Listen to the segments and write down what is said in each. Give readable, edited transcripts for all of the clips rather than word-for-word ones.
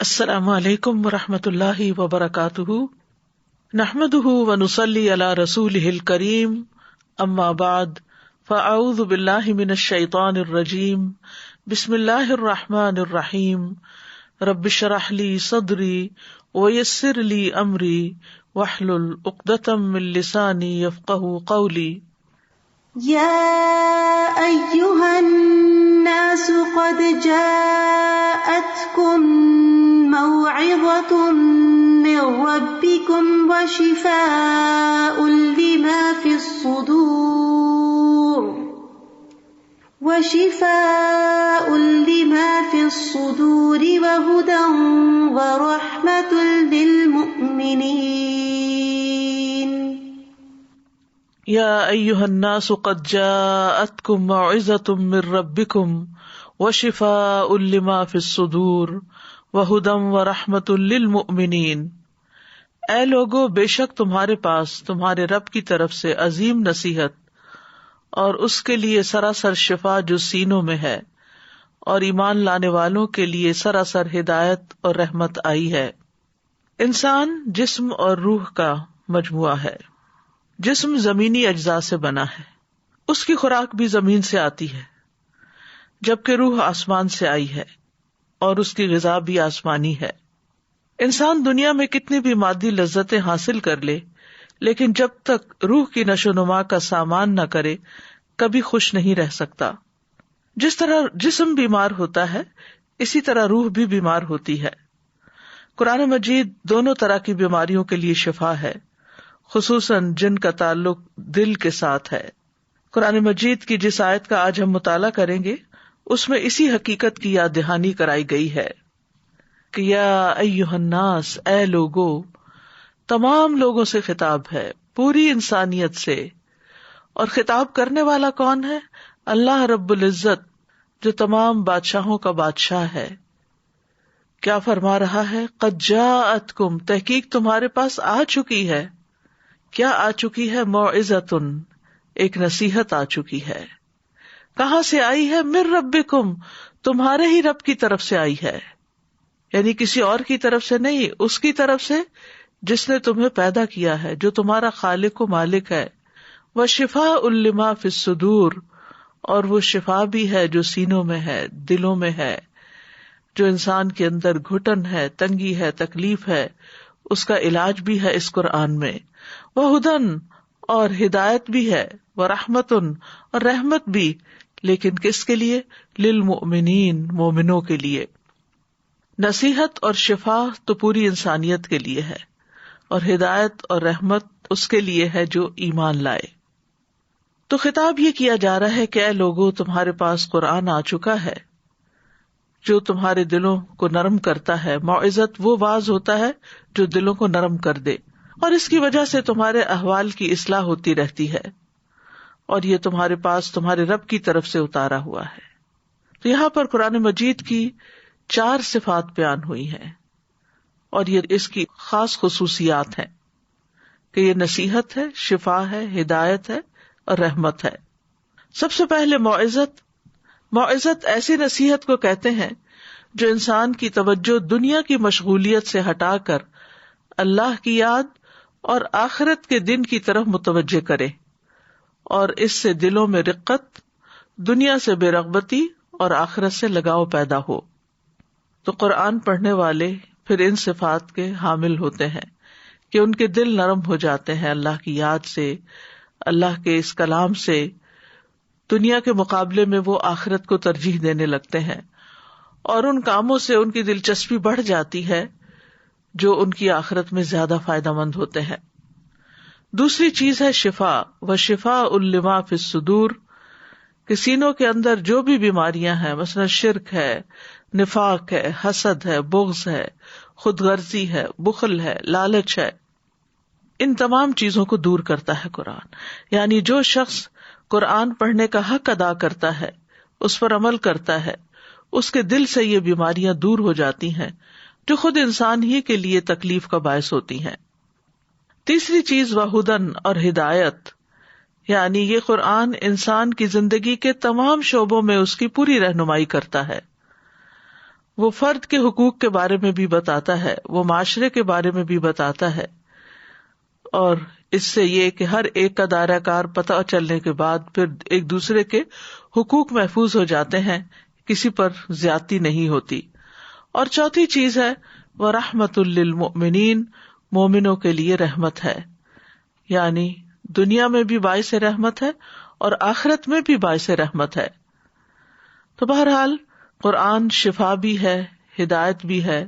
السلام علیکم ورحمۃ اللہ وبرکاتہ، نحمده ونصلی علی رسولہ الکریم، اما بعد فاعوذ باللہ من الشیطان الرجیم، بسم اللہ الرحمن الرحیم، رب اشرح لی صدری ویسر لی امری واحلل عقدۃ من لسانی یفقہوا قولی۔ یا ایھا الناس قد جاءتکم موعظۃ من ربکم وشفاء لما فی الصدور وہدی ورحمۃ للمؤمنین۔ یا ایھا الناس قد جاءتکم موعظۃ من ربکم وشفاء لما فی الصدور وہدی ورحمۃ للمؤمنین۔ اے لوگو، بے شک تمہارے پاس تمہارے رب کی طرف سے عظیم نصیحت اور اس کے لیے سراسر شفا جو سینوں میں ہے، اور ایمان لانے والوں کے لیے سراسر ہدایت اور رحمت آئی ہے۔ انسان جسم اور روح کا مجموعہ ہے۔ جسم زمینی اجزاء سے بنا ہے، اس کی خوراک بھی زمین سے آتی ہے، جبکہ روح آسمان سے آئی ہے اور اس کی غذا بھی آسمانی ہے۔ انسان دنیا میں کتنی بھی مادی لذتیں حاصل کر لے، لیکن جب تک روح کی نشو و نما کا سامان نہ کرے کبھی خوش نہیں رہ سکتا۔ جس طرح جسم بیمار ہوتا ہے اسی طرح روح بھی بیمار ہوتی ہے۔ قرآن مجید دونوں طرح کی بیماریوں کے لیے شفا ہے، خصوصاً جن کا تعلق دل کے ساتھ ہے۔ قرآن مجید کی جس آیت کا آج ہم مطالعہ کریں گے اس میں اسی حقیقت کی یاد دہانی کرائی گئی ہے کہ یا ایھا الناس، اے لوگو، تمام لوگوں سے خطاب ہے، پوری انسانیت سے۔ اور خطاب کرنے والا کون ہے؟ اللہ رب العزت، جو تمام بادشاہوں کا بادشاہ ہے۔ کیا فرما رہا ہے؟ قد جاءتکم، تحقیق تمہارے پاس آ چکی ہے۔ کیا آ چکی ہے؟ موعظۃ، ایک نصیحت آ چکی ہے۔ کہاں سے آئی ہے؟ من ربکم، تمہارے ہی رب کی طرف سے آئی ہے، یعنی کسی اور کی طرف سے نہیں، اس کی طرف سے جس نے تمہیں پیدا کیا ہے، جو تمہارا خالق و مالک ہے۔ وشفاء لما فی الصدور، اور وہ شفا بھی ہے جو سینوں میں ہے، دلوں میں ہے، جو انسان کے اندر گھٹن ہے، تنگی ہے، تکلیف ہے، اس کا علاج بھی ہے اس قرآن میں۔ وہدن، اور ہدایت بھی ہے، ورحمتن، اور رحمت بھی، لیکن کس کے لیے؟ للمؤمنین، مومنوں کے لیے۔ نصیحت اور شفا تو پوری انسانیت کے لیے ہے، اور ہدایت اور رحمت اس کے لیے ہے جو ایمان لائے۔ تو خطاب یہ کیا جا رہا ہے کہ اے لوگو، تمہارے پاس قرآن آ چکا ہے جو تمہارے دلوں کو نرم کرتا ہے۔ موعظت وہ واعظ ہوتا ہے جو دلوں کو نرم کر دے، اور اس کی وجہ سے تمہارے احوال کی اصلاح ہوتی رہتی ہے، اور یہ تمہارے پاس تمہارے رب کی طرف سے اتارا ہوا ہے۔ تو یہاں پر قرآن مجید کی 4 صفات بیان ہوئی ہیں، اور یہ اس کی خاص خصوصیات ہیں کہ یہ نصیحت ہے، شفا ہے، ہدایت ہے اور رحمت ہے۔ سب سے پہلے موعظت ایسی نصیحت کو کہتے ہیں جو انسان کی توجہ دنیا کی مشغولیت سے ہٹا کر اللہ کی یاد اور آخرت کے دن کی طرف متوجہ کرے، اور اس سے دلوں میں رقت، دنیا سے بے رغبتی اور آخرت سے لگاؤ پیدا ہو۔ تو قرآن پڑھنے والے پھر ان صفات کے حامل ہوتے ہیں کہ ان کے دل نرم ہو جاتے ہیں اللہ کی یاد سے، اللہ کے اس کلام سے۔ دنیا کے مقابلے میں وہ آخرت کو ترجیح دینے لگتے ہیں، اور ان کاموں سے ان کی دلچسپی بڑھ جاتی ہے جو ان کی آخرت میں زیادہ فائدہ مند ہوتے ہیں۔ دوسری چیز ہے شفا، وشفاء لما فی الصدور، کہ سینوں کے اندر جو بھی بیماریاں ہیں، مثلا شرک ہے، نفاق ہے، حسد ہے، بغض ہے، خود غرضی ہے، بخل ہے، لالچ ہے، ان تمام چیزوں کو دور کرتا ہے قرآن۔ یعنی جو شخص قرآن پڑھنے کا حق ادا کرتا ہے، اس پر عمل کرتا ہے، اس کے دل سے یہ بیماریاں دور ہو جاتی ہیں جو خود انسان ہی کے لیے تکلیف کا باعث ہوتی ہیں۔ تیسری چیز وہدن، اور ہدایت، یعنی یہ قرآن انسان کی زندگی کے تمام شعبوں میں اس کی پوری رہنمائی کرتا ہے، وہ فرد کے حقوق کے بارے میں بھی بتاتا ہے، وہ معاشرے کے بارے میں بھی بتاتا ہے، اور اس سے یہ کہ ہر ایک کا دائرہ کار پتہ چلنے کے بعد پھر ایک دوسرے کے حقوق محفوظ ہو جاتے ہیں، کسی پر زیادتی نہیں ہوتی۔ اور چوتھی چیز ہے وَرَحْمَةٌ لِّلْمُؤْمِنِينَ، مومنوں کے لیے رحمت ہے، یعنی دنیا میں بھی باعث رحمت ہے اور آخرت میں بھی باعث رحمت ہے۔ تو بہرحال قرآن شفا بھی ہے، ہدایت بھی ہے،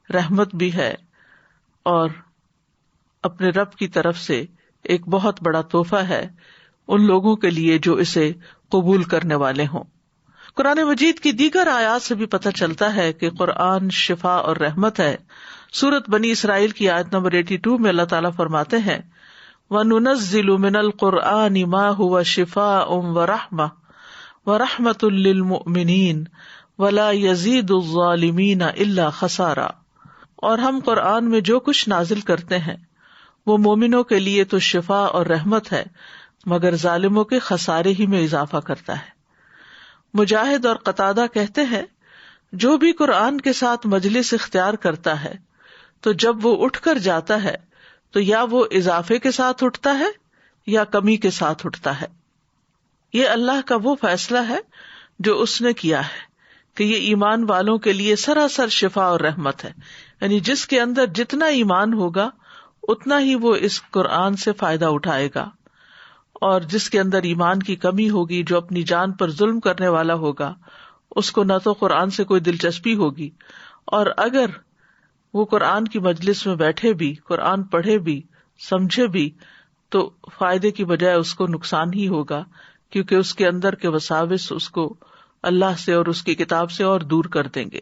رحمت بھی ہے، اور اپنے رب کی طرف سے ایک بہت بڑا تحفہ ہے ان لوگوں کے لیے جو اسے قبول کرنے والے ہوں۔ قرآن مجید کی دیگر آیات سے بھی پتہ چلتا ہے کہ قرآن شفا اور رحمت ہے۔ سورۃ بنی اسرائیل کی آیت نمبر 82 میں اللہ تعالیٰ فرماتے ہیں وَنُنَزِّلُ مِنَ الْقُرْآنِ مَا هُوَ شِفَاءٌ وَرَحْمَةٌ وَرَحْمَةٌ لِّلْمُؤْمِنِينَ وَلَا يَزِيدُ الظَّالِمِينَ إِلَّا خَسَارًا، اور ہم قرآن میں جو کچھ نازل کرتے ہیں وہ مومنوں کے لیے تو شفا اور رحمت ہے، مگر ظالموں کے خسارے ہی میں اضافہ کرتا ہے۔ مجاہد اور قتادہ کہتے ہیں جو بھی قرآن کے ساتھ مجلس اختیار کرتا ہے تو جب وہ اٹھ کر جاتا ہے تو یا وہ اضافے کے ساتھ اٹھتا ہے یا کمی کے ساتھ اٹھتا ہے۔ یہ اللہ کا وہ فیصلہ ہے جو اس نے کیا ہے کہ یہ ایمان والوں کے لیے سراسر شفا اور رحمت ہے، یعنی جس کے اندر جتنا ایمان ہوگا اتنا ہی وہ اس قرآن سے فائدہ اٹھائے گا، اور جس کے اندر ایمان کی کمی ہوگی، جو اپنی جان پر ظلم کرنے والا ہوگا، اس کو نہ تو قرآن سے کوئی دلچسپی ہوگی، اور اگر وہ قرآن کی مجلس میں بیٹھے بھی، قرآن پڑھے بھی، سمجھے بھی، تو فائدے کی بجائے اس کو نقصان ہی ہوگا، کیونکہ اس کے اندر کے وساوس اس کو اللہ سے اور اس کی کتاب سے اور دور کر دیں گے۔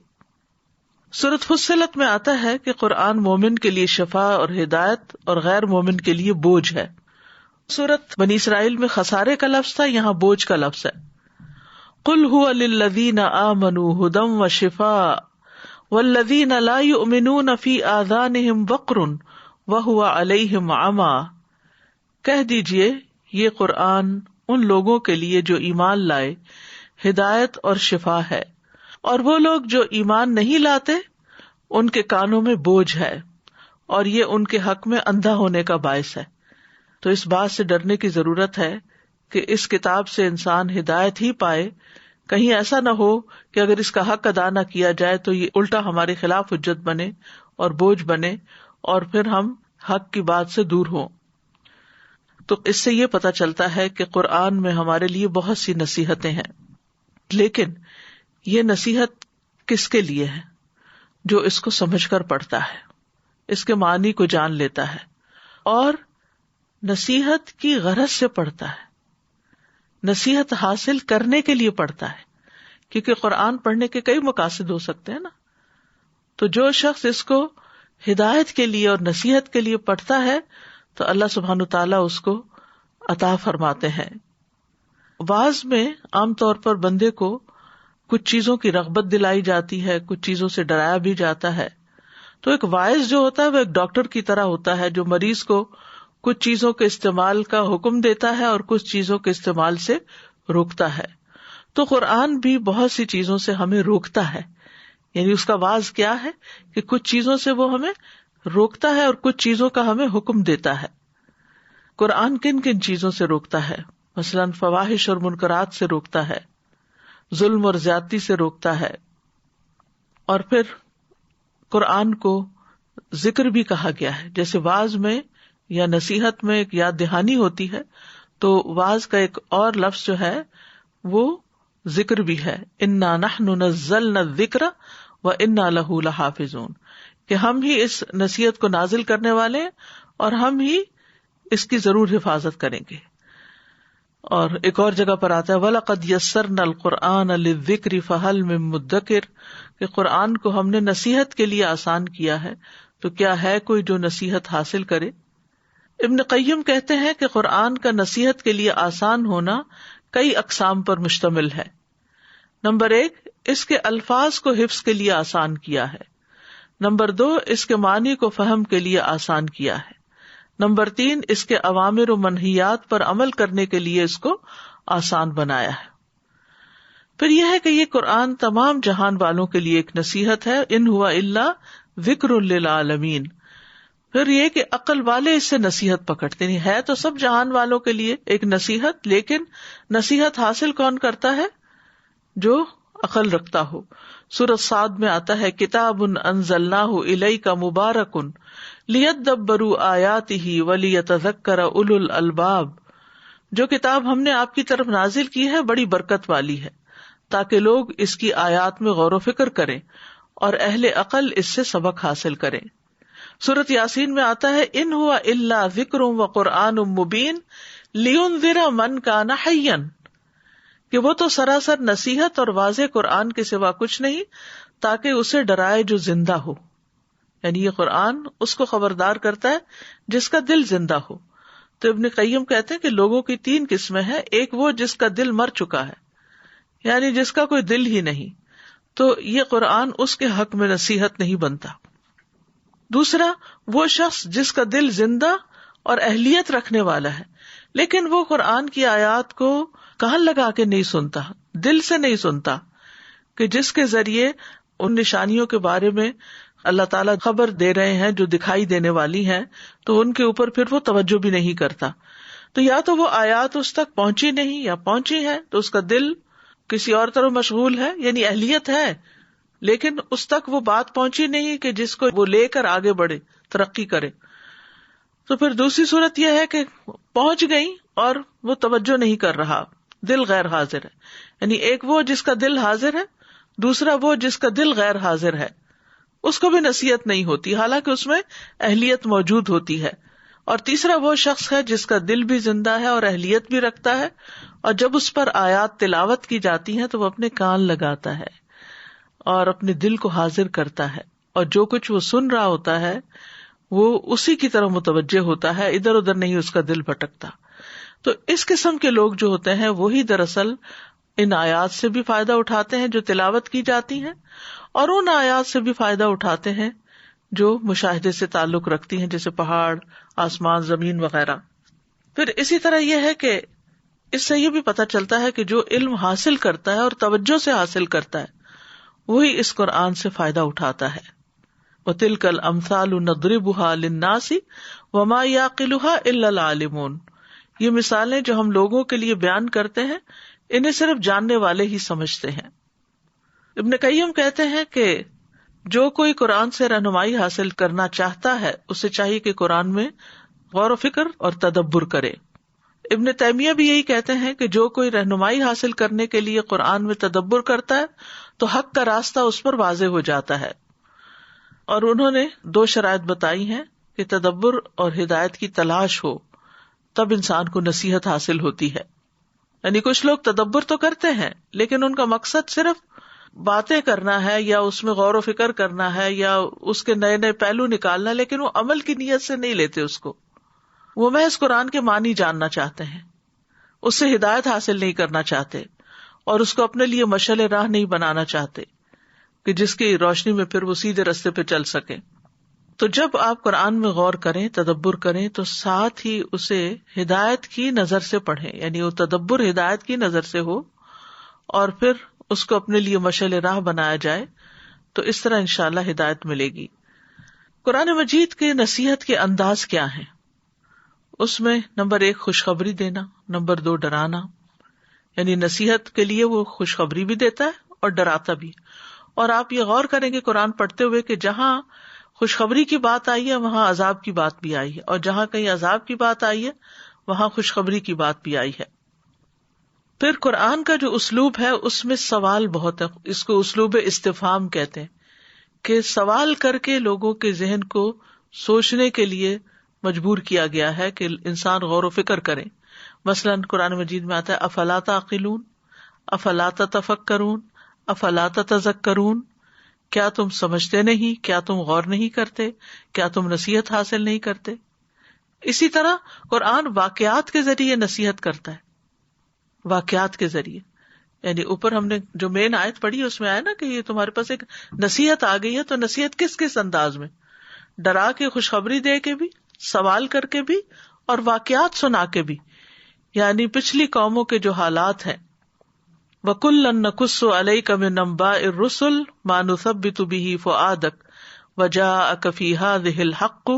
سورۃ فصلت میں آتا ہے کہ قرآن مومن کے لیے شفا اور ہدایت اور غیر مومن کے لیے بوجھ ہے۔ سورۃ بنی اسرائیل میں خسارے کا لفظ تھا، یہاں بوجھ کا لفظ ہے۔ قُلْ هُوَ لِلَّذِينَ آمَنُوا هُدًى وَشِفَاءٌ وَالَّذِينَ لَا يُؤْمِنُونَ فِي آذَانِهِمْ وَقْرٌ وَهُوَ عَلَيْهِمْ عَمًى، کہہ دیجئے یہ قرآن ان لوگوں کے لیے جو ایمان لائے ہدایت اور شفا ہے، اور وہ لوگ جو ایمان نہیں لاتے ان کے کانوں میں بوجھ ہے، اور یہ ان کے حق میں اندھا ہونے کا باعث ہے۔ تو اس بات سے ڈرنے کی ضرورت ہے کہ اس کتاب سے انسان ہدایت ہی پائے، کہیں ایسا نہ ہو کہ اگر اس کا حق ادا نہ کیا جائے تو یہ الٹا ہمارے خلاف حجت بنے اور بوجھ بنے، اور پھر ہم حق کی بات سے دور ہوں۔ تو اس سے یہ پتہ چلتا ہے کہ قرآن میں ہمارے لیے بہت سی نصیحتیں ہیں، لیکن یہ نصیحت کس کے لیے ہے؟ جو اس کو سمجھ کر پڑھتا ہے، اس کے معنی کو جان لیتا ہے، اور نصیحت کی غرض سے پڑھتا ہے، نصیحت حاصل کرنے کے لیے پڑھتا ہے، کیونکہ قرآن پڑھنے کے کئی مقاصد ہو سکتے ہیں نا۔ تو جو شخص اس کو ہدایت کے لیے اور نصیحت کے لیے پڑھتا ہے تو اللہ سبحانہ تعالیٰ اس کو عطا فرماتے ہیں۔ وعظ میں عام طور پر بندے کو کچھ چیزوں کی رغبت دلائی جاتی ہے، کچھ چیزوں سے ڈرایا بھی جاتا ہے۔ تو ایک واعظ جو ہوتا ہے وہ ایک ڈاکٹر کی طرح ہوتا ہے، جو مریض کو کچھ چیزوں کے استعمال کا حکم دیتا ہے اور کچھ چیزوں کے استعمال سے روکتا ہے۔ تو قرآن بھی بہت سی چیزوں سے ہمیں روکتا ہے، یعنی اس کا واعظ کیا ہے کہ کچھ چیزوں سے وہ ہمیں روکتا ہے اور کچھ چیزوں کا ہمیں حکم دیتا ہے۔ قرآن کن کن چیزوں سے روکتا ہے؟ مثلاً فواحش اور منکرات سے روکتا ہے، ظلم اور زیادتی سے روکتا ہے، اور پھر قرآن کو ذکر بھی کہا گیا ہے۔ جیسے وعظ میں یا نصیحت میں ایک یاد دہانی ہوتی ہے، تو وعظ کا ایک اور لفظ جو ہے وہ ذکر بھی ہے، انا نحن نزلنا الذکر وانا لہ لحافظون، کہ ہم ہی اس نصیحت کو نازل کرنے والے ہیں اور ہم ہی اس کی ضرور حفاظت کریں گے۔ اور ایک اور جگہ پر آتا ہے وَلَقَدْ يَسَّرْنَا الْقُرْآنَ لِلذِّكْرِ فَهَلْ مِن مُدَّكِرٍ، کہ قرآن کو ہم نے نصیحت کے لیے آسان کیا ہے، تو کیا ہے کوئی جو نصیحت حاصل کرے؟ ابن قیم کہتے ہیں کہ قرآن کا نصیحت کے لیے آسان ہونا کئی اقسام پر مشتمل ہے۔ نمبر 1، اس کے الفاظ کو حفظ کے لیے آسان کیا ہے۔ نمبر 2، اس کے معنی کو فہم کے لیے آسان کیا ہے۔ نمبر 3، اس کے اوامر و منہیات پر عمل کرنے کے لیے اس کو آسان بنایا ہے۔ پھر یہ ہے کہ یہ قرآن تمام جہان والوں کے لیے ایک نصیحت ہے. ان ہوا الا ذکر للعالمین. پھر یہ کہ عقل والے اس سے نصیحت پکڑتے نہیں. ہے تو سب جہان والوں کے لیے ایک نصیحت، لیکن نصیحت حاصل کون کرتا ہے؟ جو عقل رکھتا ہو. سورۃ صاد میں آتا ہے کتاب انزلناہ الیک مبارک لیدبروا آیاتہ ولیتذکر اولو الالباب. جو کتاب ہم نے آپ کی طرف نازل کی ہے بڑی برکت والی ہے تاکہ لوگ اس کی آیات میں غور و فکر کریں اور اہل عقل اس سے سبق حاصل کریں. سورۃ یاسین میں آتا ہے ان ہوا الا ذکر وقرآن مبین لینذر من کان حیا، کہ وہ تو سراسر نصیحت اور واضح قرآن کے سوا کچھ نہیں تاکہ اسے ڈرائے جو زندہ ہو. یعنی یہ قرآن اس کو خبردار کرتا ہے جس کا دل زندہ ہو. تو ابن قیم کہتے ہیں کہ لوگوں کی 3 قسمیں ہیں. ایک وہ جس کا دل مر چکا ہے، یعنی جس کا کوئی دل ہی نہیں، تو یہ قرآن اس کے حق میں نصیحت نہیں بنتا. دوسرا وہ شخص جس کا دل زندہ اور اہلیت رکھنے والا ہے، لیکن وہ قرآن کی آیات کو کان لگا کے نہیں سنتا، دل سے نہیں سنتا، کہ جس کے ذریعے ان نشانیوں کے بارے میں اللہ تعالیٰ خبر دے رہے ہیں جو دکھائی دینے والی ہیں، تو ان کے اوپر پھر وہ توجہ بھی نہیں کرتا. تو یا تو وہ آیات اس تک پہنچی نہیں، یا پہنچی ہے تو اس کا دل کسی اور طرف مشغول ہے، یعنی اہلیت ہے لیکن اس تک وہ بات پہنچی نہیں کہ جس کو وہ لے کر آگے بڑھے، ترقی کرے. تو پھر دوسری صورت یہ ہے کہ پہنچ گئی اور وہ توجہ نہیں کر رہا، دل غیر حاضر ہے. یعنی ایک وہ جس کا دل حاضر ہے، دوسرا وہ جس کا دل غیر حاضر ہے، اس کو بھی نصیحت نہیں ہوتی حالانکہ اس میں اہلیت موجود ہوتی ہے. اور تیسرا وہ شخص ہے جس کا دل بھی زندہ ہے اور اہلیت بھی رکھتا ہے، اور جب اس پر آیات تلاوت کی جاتی ہیں تو وہ اپنے کان لگاتا ہے اور اپنے دل کو حاضر کرتا ہے، اور جو کچھ وہ سن رہا ہوتا ہے وہ اسی کی طرف متوجہ ہوتا ہے، ادھر ادھر نہیں اس کا دل بھٹکتا. تو اس قسم کے لوگ جو ہوتے ہیں وہی دراصل ان آیات سے بھی فائدہ اٹھاتے ہیں جو تلاوت کی جاتی ہیں، اور ان آیات سے بھی فائدہ اٹھاتے ہیں جو مشاہدے سے تعلق رکھتی ہیں، جیسے پہاڑ، آسمان، زمین وغیرہ. پھر اسی طرح یہ ہے کہ اس سے یہ بھی پتہ چلتا ہے کہ جو علم حاصل کرتا ہے اور توجہ سے حاصل کرتا ہے وہی اس قرآن سے فائدہ اٹھاتا ہے. وَتِلْكَ الْأَمْثَالُ نَضْرِبُهَا لِلنَّاسِ وَمَا يَعْقِلُهَا إِلَّا الْعَالِمُونَ. یہ مثالیں جو ہم لوگوں کے لیے بیان کرتے ہیں انہیں صرف جاننے والے ہی سمجھتے ہیں. ابن قیم کہتے ہیں کہ جو کوئی قرآن سے رہنمائی حاصل کرنا چاہتا ہے اسے چاہیے کہ قرآن میں غور و فکر اور تدبر کرے. ابن تیمیہ بھی یہی کہتے ہیں کہ جو کوئی رہنمائی حاصل کرنے کے لیے قرآن میں تدبر کرتا ہے تو حق کا راستہ اس پر واضح ہو جاتا ہے. اور انہوں نے 2 شرائط بتائی ہیں کہ تدبر اور ہدایت کی تلاش ہو تب انسان کو نصیحت حاصل ہوتی ہے. یعنی کچھ لوگ تدبر تو کرتے ہیں لیکن ان کا مقصد صرف باتیں کرنا ہے یا اس میں غور و فکر کرنا ہے یا اس کے نئے نئے پہلو نکالنا، لیکن وہ عمل کی نیت سے نہیں لیتے اس کو. وہ محض قرآن کے معنی جاننا چاہتے ہیں، اس سے ہدایت حاصل نہیں کرنا چاہتے اور اس کو اپنے لیے مشعل راہ نہیں بنانا چاہتے کہ جس کی روشنی میں پھر وہ سیدھے راستے پہ چل سکیں. تو جب آپ قرآن میں غور کریں، تدبر کریں، تو ساتھ ہی اسے ہدایت کی نظر سے پڑھیں، یعنی وہ تدبر ہدایت کی نظر سے ہو اور پھر اس کو اپنے لیے مشعل راہ بنایا جائے، تو اس طرح انشاءاللہ ہدایت ملے گی. قرآن مجید کے نصیحت کے انداز کیا ہیں؟ اس میں نمبر 1 خوشخبری دینا، نمبر 2 ڈرانا. یعنی نصیحت کے لیے وہ خوشخبری بھی دیتا ہے اور ڈراتا بھی. اور آپ یہ غور کریں گے قرآن پڑھتے ہوئے کہ جہاں خوشخبری کی بات آئی ہے وہاں عذاب کی بات بھی آئی ہے، اور جہاں کہیں عذاب کی بات آئی ہے وہاں خوشخبری کی بات بھی آئی ہے. پھر قرآن کا جو اسلوب ہے اس میں سوال بہت ہے. اس کو اسلوب استفہام کہتے ہیں کہ سوال کر کے لوگوں کے ذہن کو سوچنے کے لیے مجبور کیا گیا ہے کہ انسان غور و فکر کرے. مثلاً قرآن مجید میں آتا ہے افلا تعقلون، افلا تتفکرون، افلا تتذکرون. کیا تم سمجھتے نہیں؟ کیا تم غور نہیں کرتے؟ کیا تم نصیحت حاصل نہیں کرتے؟ اسی طرح قرآن واقعات کے ذریعے نصیحت کرتا ہے. واقعات کے ذریعے، یعنی اوپر ہم نے جو مین آیت پڑھی اس میں آیا نا کہ یہ تمہارے پاس ایک نصیحت آ گئی ہے. تو نصیحت کس کس انداز میں؟ ڈرا کے، خوشخبری دے کے بھی، سوال کر کے بھی، اور واقعات سنا کے بھی. یعنی پچھلی قوموں کے جو حالات ہیں وَكُلًّا نَّقُصُّ عَلَيْكَ مِنْ أَنْبَاءِ الرُّسُلِ مَا نُثَبِّتُ بِهِ فُؤَادَكَ وَجَاءَكَ فِي هَٰذِهِ الْحَقُّ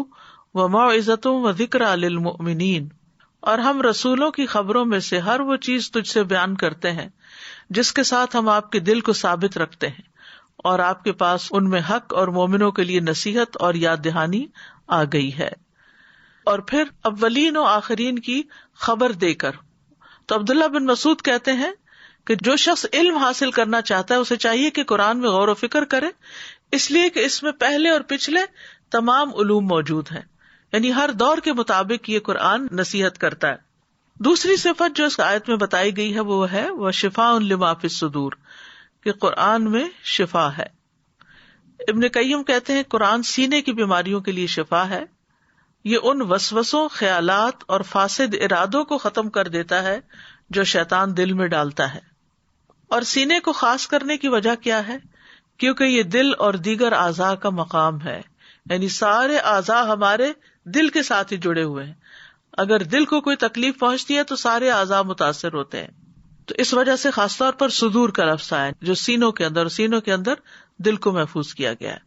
وَمَوْعِظَةٌ وَذِكْرَىٰ لِلْمُؤْمِنِينَ، اور ہم رسولوں کی خبروں میں سے ہر وہ چیز تجھ سے بیان کرتے ہیں جس کے ساتھ ہم آپ کے دل کو ثابت رکھتے ہیں، اور آپ کے پاس ان میں حق اور مومنوں کے لیے نصیحت اور یاد دہانی آ گئی ہے۔ اور پھر اولین و آخرین کی خبر دے کر، تو عبداللہ بن مسعود کہتے ہیں کہ جو شخص علم حاصل کرنا چاہتا ہے اسے چاہیے کہ قرآن میں غور و فکر کرے، اس لیے کہ اس میں پہلے اور پچھلے تمام علوم موجود ہیں، یعنی ہر دور کے مطابق یہ قرآن نصیحت کرتا ہے۔ دوسری صفت جو اس آیت میں بتائی گئی ہے وہ ہے وَشِفَاءٌ لِمَا فِی الصُّدُورِ، کہ قرآن میں شفا ہے۔ ابن قیم کہتے ہیں قرآن سینے کی بیماریوں کے لیے شفا ہے، یہ ان وسوسوں، خیالات اور فاسد ارادوں کو ختم کر دیتا ہے جو شیطان دل میں ڈالتا ہے۔ اور سینے کو خاص کرنے کی وجہ کیا ہے؟ کیونکہ یہ دل اور دیگر اعضاء کا مقام ہے، یعنی سارے اعضاء ہمارے دل کے ساتھ ہی جڑے ہوئے ہیں، اگر دل کو کوئی تکلیف پہنچتی ہے تو سارے اعضاء متاثر ہوتے ہیں۔ تو اس وجہ سے خاص طور پر صدور کا لفظ آیا جو سینوں کے اندر دل کو محفوظ کیا گیا ہے۔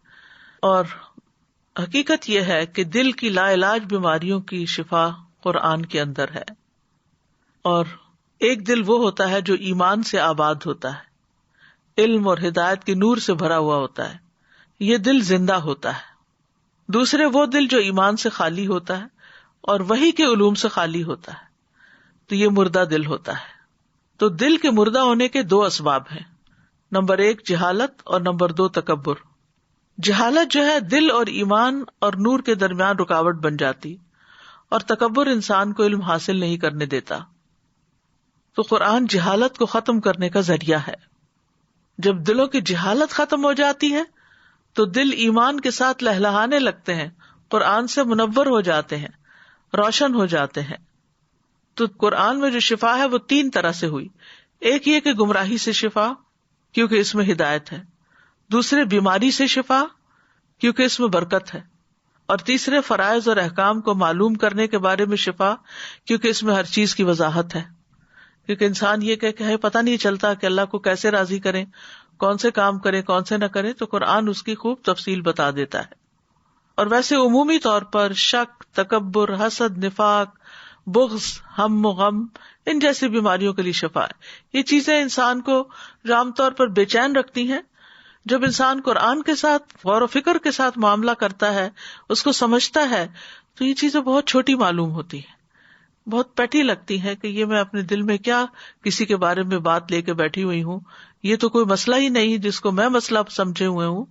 اور حقیقت یہ ہے کہ دل کی لا علاج بیماریوں کی شفا قرآن کے اندر ہے۔ اور ایک دل وہ ہوتا ہے جو ایمان سے آباد ہوتا ہے، علم اور ہدایت کے نور سے بھرا ہوا ہوتا ہے، یہ دل زندہ ہوتا ہے۔ دوسرے وہ دل جو ایمان سے خالی ہوتا ہے اور وحی کے علوم سے خالی ہوتا ہے، تو یہ مردہ دل ہوتا ہے۔ تو دل کے مردہ ہونے کے دو اسباب ہیں، نمبر 1 جہالت اور نمبر 2 تکبر۔ جہالت جو ہے دل اور ایمان اور نور کے درمیان رکاوٹ بن جاتی، اور تکبر انسان کو علم حاصل نہیں کرنے دیتا۔ تو قرآن جہالت کو ختم کرنے کا ذریعہ ہے۔ جب دلوں کی جہالت ختم ہو جاتی ہے تو دل ایمان کے ساتھ لہلہانے لگتے ہیں، قرآن سے منور ہو جاتے ہیں، روشن ہو جاتے ہیں۔ تو قرآن میں جو شفا ہے وہ 3 طرح سے ہوئی۔ ایک یہ کہ گمراہی سے شفا کیونکہ اس میں ہدایت ہے، دوسرے بیماری سے شفا کیونکہ اس میں برکت ہے، اور تیسرے فرائض اور احکام کو معلوم کرنے کے بارے میں شفا کیونکہ اس میں ہر چیز کی وضاحت ہے۔ کیونکہ انسان یہ کہ پتہ نہیں چلتا کہ اللہ کو کیسے راضی کریں، کون سے کام کریں کون سے نہ کریں، تو قرآن اس کی خوب تفصیل بتا دیتا ہے۔ اور ویسے عمومی طور پر شک، تکبر، حسد، نفاق، بغض، ہم و غم، ان جیسی بیماریوں کے لیے شفا ہے۔ یہ چیزیں انسان کو جو عام طور پر بے چین رکھتی ہیں، جب انسان قرآن کے ساتھ غور و فکر کے ساتھ معاملہ کرتا ہے، اس کو سمجھتا ہے، تو یہ چیزیں بہت چھوٹی معلوم ہوتی ہیں، بہت پیٹی لگتی ہیں کہ یہ میں اپنے دل میں کیا کسی کے بارے میں بات لے کے بیٹھی ہوئی ہوں، یہ تو کوئی مسئلہ ہی نہیں جس کو میں مسئلہ سمجھے ہوئے ہوں،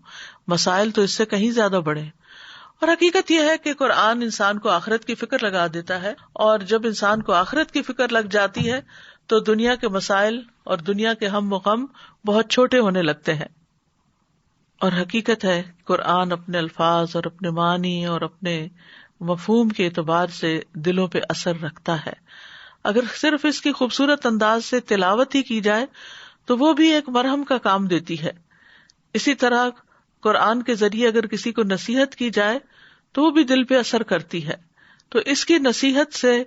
مسائل تو اس سے کہیں زیادہ بڑے ہیں۔ اور حقیقت یہ ہے کہ قرآن انسان کو آخرت کی فکر لگا دیتا ہے، اور جب انسان کو آخرت کی فکر لگ جاتی ہے تو دنیا کے مسائل اور دنیا کے ہم و غم بہت چھوٹے ہونے لگتے ہیں۔ اور حقیقت ہے قرآن اپنے الفاظ اور اپنے معنی اور اپنے مفہوم کے اعتبار سے دلوں پہ اثر رکھتا ہے۔ اگر صرف اس کی خوبصورت انداز سے تلاوت ہی کی جائے تو وہ بھی ایک مرہم کا کام دیتی ہے۔ اسی طرح قرآن کے ذریعے اگر کسی کو نصیحت کی جائے تو وہ بھی دل پہ اثر کرتی ہے۔ تو اس کی نصیحت سے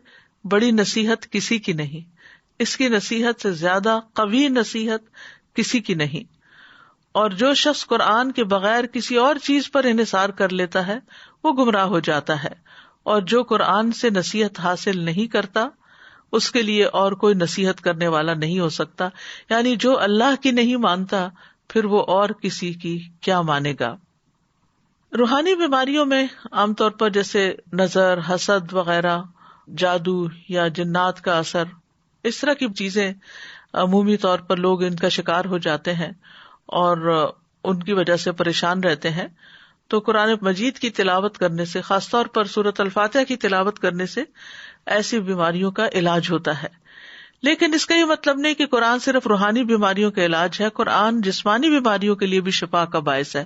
بڑی نصیحت کسی کی نہیں، اس کی نصیحت سے زیادہ قوی نصیحت کسی کی نہیں۔ اور جو شخص قرآن کے بغیر کسی اور چیز پر انحصار کر لیتا ہے وہ گمراہ ہو جاتا ہے، اور جو قرآن سے نصیحت حاصل نہیں کرتا اس کے لیے اور کوئی نصیحت کرنے والا نہیں ہو سکتا، یعنی جو اللہ کی نہیں مانتا پھر وہ اور کسی کی کیا مانے گا۔ روحانی بیماریوں میں عام طور پر جیسے نظر، حسد وغیرہ، جادو یا جنات کا اثر، اس طرح کی چیزیں عمومی طور پر لوگ ان کا شکار ہو جاتے ہیں اور ان کی وجہ سے پریشان رہتے ہیں۔ تو قرآن مجید کی تلاوت کرنے سے، خاص طور پر سورۃ الفاتحہ کی تلاوت کرنے سے ایسی بیماریوں کا علاج ہوتا ہے۔ لیکن اس کا یہ مطلب نہیں کہ قرآن صرف روحانی بیماریوں کا علاج ہے، قرآن جسمانی بیماریوں کے لیے بھی شفا کا باعث ہے،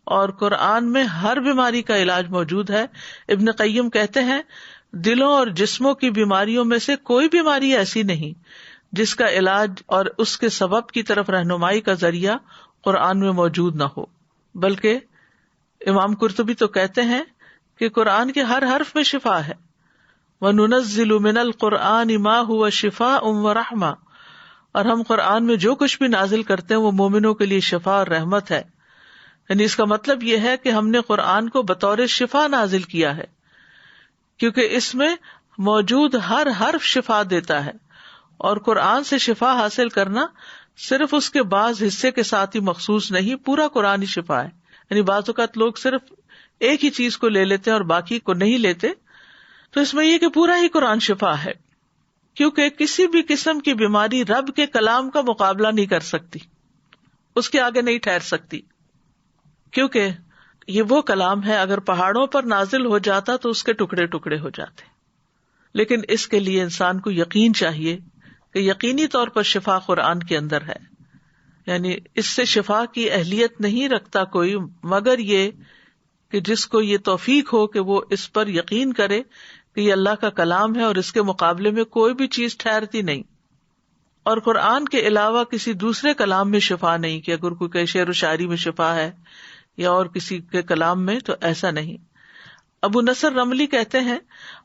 اور قرآن میں ہر بیماری کا علاج موجود ہے۔ ابن قیم کہتے ہیں دلوں اور جسموں کی بیماریوں میں سے کوئی بیماری ایسی نہیں جس کا علاج اور اس کے سبب کی طرف رہنمائی کا ذریعہ قرآن میں موجود نہ ہو، بلکہ امام قرطبی تو کہتے ہیں کہ قرآن کے ہر حرف میں شفا ہے۔ وَنُنَزِّلُ مِنَ الْقُرْآنِ مَا هُوَ شِفَاءٌ وَرَحْمَةٌ، اور ہم قرآن میں جو کچھ بھی نازل کرتے ہیں وہ مومنوں کے لیے شفا اور رحمت ہے. یعنی اس کا مطلب یہ ہے کہ ہم نے قرآن کو بطور شفا نازل کیا ہے، کیونکہ اس میں موجود ہر حرف شفا دیتا ہے، اور قرآن سے شفا حاصل کرنا صرف اس کے بعض حصے کے ساتھ ہی مخصوص نہیں، پورا قرآن ہی شفا ہے. یعنی بعض اوقات لوگ صرف ایک ہی چیز کو لے لیتے ہیں اور باقی کو نہیں لیتے، تو اس میں یہ کہ پورا ہی قرآن شفا ہے، کیونکہ کسی بھی قسم کی بیماری رب کے کلام کا مقابلہ نہیں کر سکتی، اس کے آگے نہیں ٹھہر سکتی، کیونکہ یہ وہ کلام ہے اگر پہاڑوں پر نازل ہو جاتا تو اس کے ٹکڑے ٹکڑے ہو جاتے. لیکن اس کے لیے انسان کو یقین چاہیے کہ یقینی طور پر شفا قرآن کے اندر ہے. یعنی اس سے شفا کی اہلیت نہیں رکھتا کوئی مگر یہ کہ جس کو یہ توفیق ہو کہ وہ اس پر یقین کرے کہ یہ اللہ کا کلام ہے اور اس کے مقابلے میں کوئی بھی چیز ٹھہرتی نہیں. اور قرآن کے علاوہ کسی دوسرے کلام میں شفا نہیں، کہ اگر کوئی شعر و شاعری میں شفا ہے یا اور کسی کے کلام میں، تو ایسا نہیں. ابو نصر رملی کہتے ہیں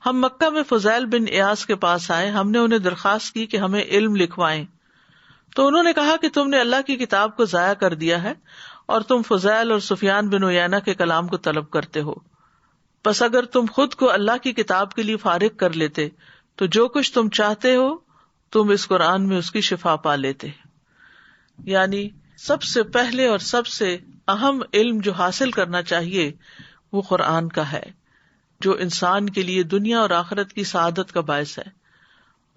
ہم مکہ میں فضیل بن ایاس کے پاس آئے، ہم نے انہیں درخواست کی کہ ہمیں علم لکھوائیں، تو انہوں نے کہا کہ تم نے اللہ کی کتاب کو ضائع کر دیا ہے اور تم فضیل اور سفیان بن عیینہ کے کلام کو طلب کرتے ہو. بس اگر تم خود کو اللہ کی کتاب کے لیے فارغ کر لیتے تو جو کچھ تم چاہتے ہو تم اس قرآن میں اس کی شفا پا لیتے. یعنی سب سے پہلے اور سب سے اہم علم جو حاصل کرنا چاہیے وہ قرآن کا ہے، جو انسان کے لیے دنیا اور آخرت کی سعادت کا باعث ہے.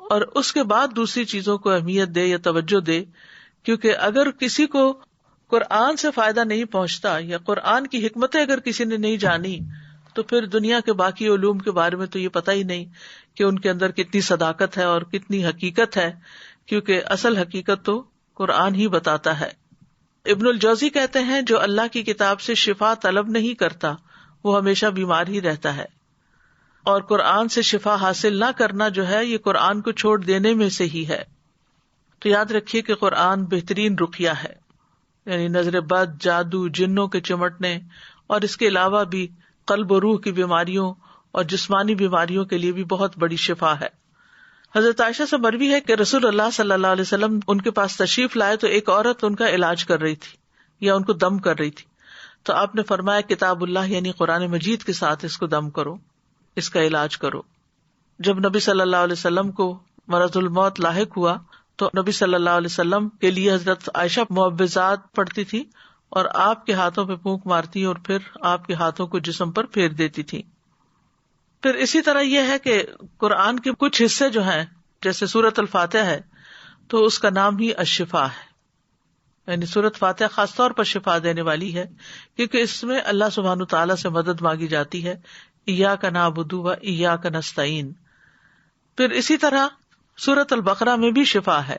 اور اس کے بعد دوسری چیزوں کو اہمیت دے یا توجہ دے، کیونکہ اگر کسی کو قرآن سے فائدہ نہیں پہنچتا یا قرآن کی حکمتیں اگر کسی نے نہیں جانی تو پھر دنیا کے باقی علوم کے بارے میں تو یہ پتہ ہی نہیں کہ ان کے اندر کتنی صداقت ہے اور کتنی حقیقت ہے، کیونکہ اصل حقیقت تو قرآن ہی بتاتا ہے. ابن الجوزی کہتے ہیں جو اللہ کی کتاب سے شفا طلب نہیں کرتا وہ ہمیشہ بیمار ہی رہتا ہے، اور قرآن سے شفا حاصل نہ کرنا جو ہے یہ قرآن کو چھوڑ دینے میں سے ہی ہے. تو یاد رکھیے کہ قرآن بہترین رقیہ ہے، یعنی نظر بد، جادو، جنوں کے چمٹنے اور اس کے علاوہ بھی قلب و روح کی بیماریوں اور جسمانی بیماریوں کے لیے بھی بہت بڑی شفا ہے. حضرت عائشہ سے مروی ہے کہ رسول اللہ صلی اللہ علیہ وسلم ان کے پاس تشریف لائے تو ایک عورت ان کا علاج کر رہی تھی یا ان کو دم کر رہی تھی، تو آپ نے فرمایا کتاب اللہ یعنی قرآن مجید کے ساتھ اس کو دم کرو، اس کا علاج کرو. جب نبی صلی اللہ علیہ وسلم کو مرض الموت لاحق ہوا تو نبی صلی اللہ علیہ وسلم کے لیے حضرت عائشہ معوذات پڑھتی تھی اور آپ کے ہاتھوں پہ پھونک مارتی اور پھر آپ کے ہاتھوں کو جسم پر پھیر دیتی تھی. پھر اسی طرح یہ ہے کہ قرآن کے کچھ حصے جو ہیں جیسے سورۃ الفاتحہ ہے تو اس کا نام ہی الشفا ہے، یعنی سورۃ فاتحہ خاص طور پر شفا دینے والی ہے کیونکہ اس میں اللہ سبحانہ تعالیٰ سے مدد مانگی جاتی ہے، ایاک نعبد و ایاک نستعین. پھر اسی طرح سورۃ البقرہ میں بھی شفا ہے.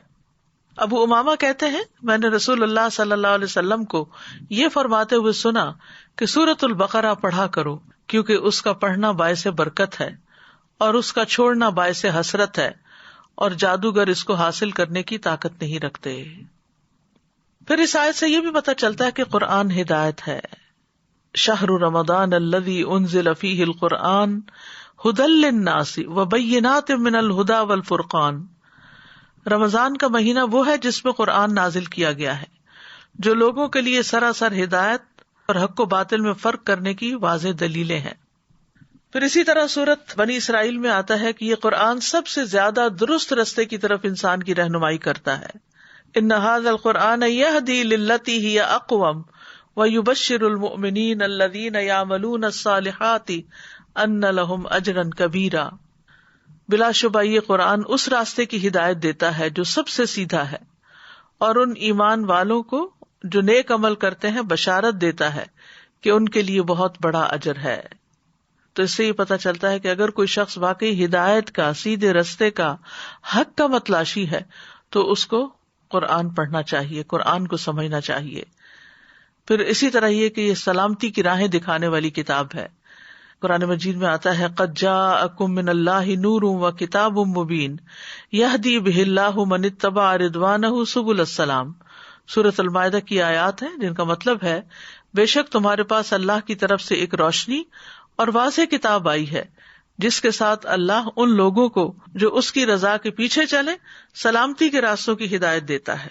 ابو امامہ کہتے ہیں میں نے رسول اللہ صلی اللہ علیہ وسلم کو یہ فرماتے ہوئے سنا کہ سورۃ البقرہ پڑھا کرو کیونکہ اس کا پڑھنا باعث برکت ہے اور اس کا چھوڑنا باعث حسرت ہے، اور جادوگر اس کو حاصل کرنے کی طاقت نہیں رکھتے. پھر اس آیت سے یہ بھی پتہ چلتا ہے کہ قرآن ہدایت ہے. شہر رمضان الذی انزل فیہ القرآن ھدی للناس وبینات من الھدی والفرقان. رمضان کا مہینہ وہ ہے جس میں قرآن نازل کیا گیا ہے جو لوگوں کے لیے سراسر ہدایت اور حق و باطل میں فرق کرنے کی واضح دلیلیں ہیں. پھر اسی طرح سورۃ بنی اسرائیل میں آتا ہے کہ یہ قرآن سب سے زیادہ درست رستے کی طرف انسان کی رہنمائی کرتا ہے. ان ھذا القرآن یہدی للتی ہی اقوم ویبشر المؤمنین الذین یعملون الصالحات ان لہم اجرا کبیرا. بلا شبہ یہ قرآن اس راستے کی ہدایت دیتا ہے جو سب سے سیدھا ہے، اور ان ایمان والوں کو جو نیک عمل کرتے ہیں بشارت دیتا ہے کہ ان کے لیے بہت بڑا اجر ہے. تو اس سے یہ پتہ چلتا ہے کہ اگر کوئی شخص واقعی ہدایت کا، سیدھے رستے کا، حق کا متلاشی ہے تو اس کو قرآن پڑھنا چاہیے، قرآن کو سمجھنا چاہیے. پھر اسی طرح یہ کہ یہ سلامتی کی راہیں دکھانے والی کتاب ہے. قرآن مجید میں آتا ہے قد جاءکم من اللہ نور و کتاب مبین یہدی بہ اللہ من اتبع رضوانہ سبل السلام. سورۃ المائدہ کی آیات ہیں جن کا مطلب ہے بے شک تمہارے پاس اللہ کی طرف سے ایک روشنی اور واضح کتاب آئی ہے جس کے ساتھ اللہ ان لوگوں کو جو اس کی رضا کے پیچھے چلے سلامتی کے راستوں کی ہدایت دیتا ہے.